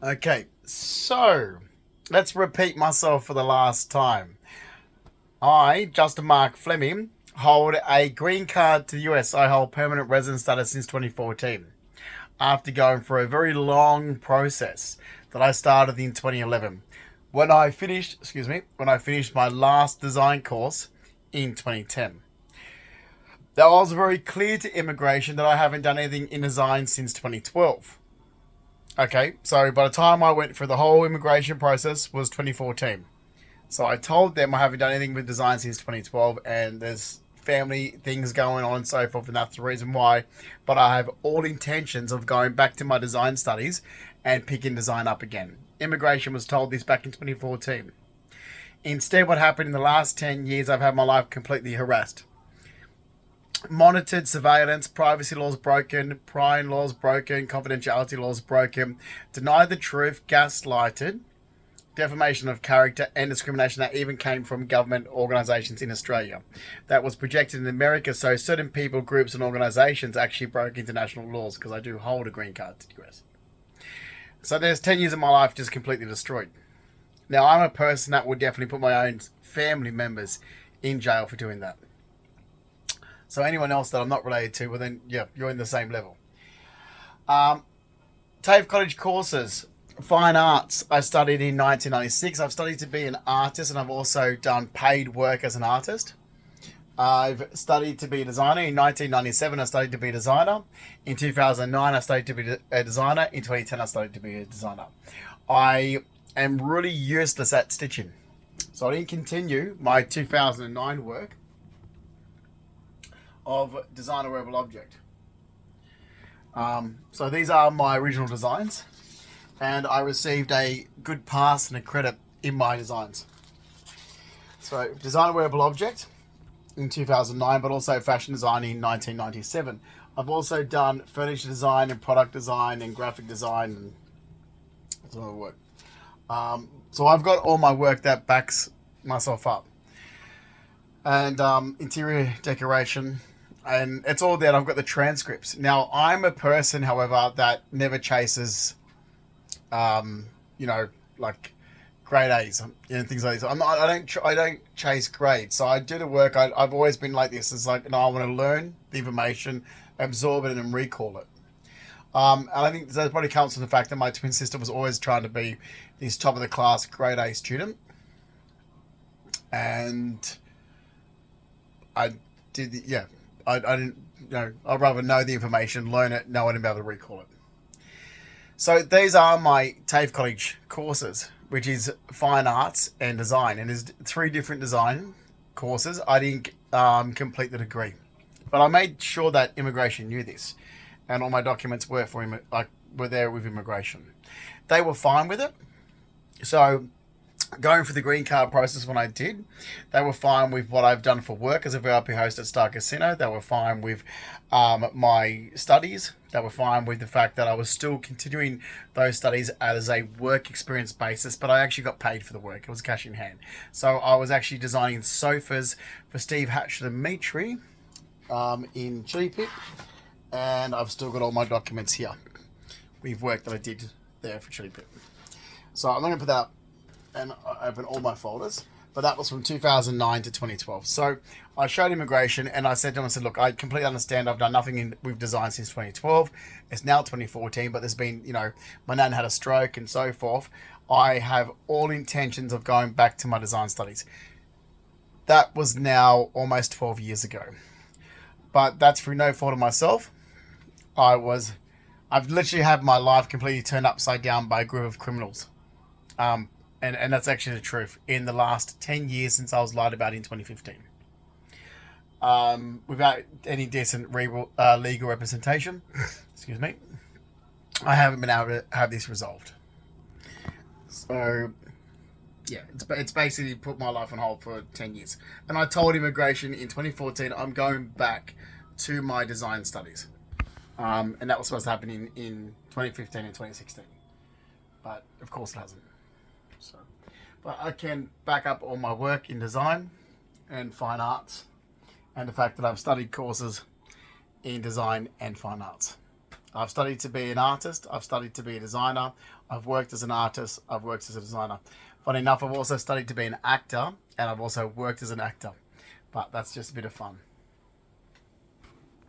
Okay, so let's repeat myself for the last time. I, Justin Mark Fleming, hold a green card to the US. I hold permanent resident status since 2014 after going through a very long process that I started in 2011 when I finished my last design course in 2010. That was very clear to immigration that I haven't done anything in design since 2012. Okay, so by the time I went through the whole immigration process was 2014. So I told them I haven't done anything with design since 2012, and there's family things going on and so forth, and that's the reason why. But I have all intentions of going back to my design studies and picking design up again. Immigration was told this back in 2014. Instead, what happened in the last 10 years, I've had my life completely harassed. Monitored surveillance, privacy laws broken, prying laws broken, confidentiality laws broken, denied the truth, gaslighted, defamation of character, and discrimination that even came from government organisations in Australia. That was projected in America, so certain people, groups, and organisations actually broke international laws because I do hold a green card to the US. So there's 10 years of my life just completely destroyed. Now, I'm a person that would definitely put my own family members in jail for doing that. So anyone else that I'm not related to, well then, yeah, you're in the same level. Um, TAFE College courses. Fine arts. I studied in 1996. I've studied to be an artist, and I've also done paid work as an artist. I've studied to be a designer. In 1997, I studied to be a designer. In 2009, I studied to be a designer. In 2010, I studied to be a designer. I am really useless at stitching. So I didn't continue my 2009 work of designer wearable object. So these are my original designs, and I received a good pass and a credit in my designs. So designer wearable object in 2009, but also fashion design in 1997. I've also done furniture design and product design and graphic design and some other work. So I've got all my work that backs myself up, and interior decoration, and it's all there. I've got the transcripts. Now, I'm a person, however, that never chases, um, you know, like grade A's and things like this. I don't chase grades. So I do the work. I've always been like this. It's like, no, I want to learn the information, absorb it, and recall it. And I think that probably comes from the fact that my twin sister was always trying to be this top of the class grade A student, and I did. Yeah, I didn't. I'd rather know the information, learn it, know it, and be able to recall it. So these are my TAFE College courses, which is fine arts and design, and there's three different design courses. I didn't complete the degree, but I made sure that immigration knew this, and all my documents were were there with immigration. They were fine with it. So going through the green card process when I did, they were fine with what I've done for work as a VIP host at Star Casino. They were fine with my studies. They were fine with the fact that I was still continuing those studies as a work experience basis, but I actually got paid for the work. It was cash in hand. So I was actually designing sofas for Steve Hatch and Dimitri in Chili Pit, and I've still got all my documents here with work that I did there for Chili Pit. So I'm going to put that up and open all my folders. But that was from 2009 to 2012. So I showed immigration and I said to him, I said, look, I completely understand. I've done nothing with design since 2012. It's now 2014, but there's been, my nan had a stroke and so forth. I have all intentions of going back to my design studies. That was now almost 12 years ago. But that's through no fault of myself. I've literally had my life completely turned upside down by a group of criminals. And that's actually the truth. In the last 10 years since I was lied about in 2015. Without any decent legal representation, excuse me, I haven't been able to have this resolved. So, yeah, it's basically put my life on hold for 10 years. And I told immigration in 2014 I'm going back to my design studies. And that was supposed to happen in 2015 and 2016. But, of course, it hasn't. So, but I can back up all my work in design and fine arts, and the fact that I've studied courses in design and fine arts. I've studied to be an artist. I've studied to be a designer. I've worked as an artist. I've worked as a designer. Funny enough, I've also studied to be an actor, and I've also worked as an actor. But that's just a bit of fun.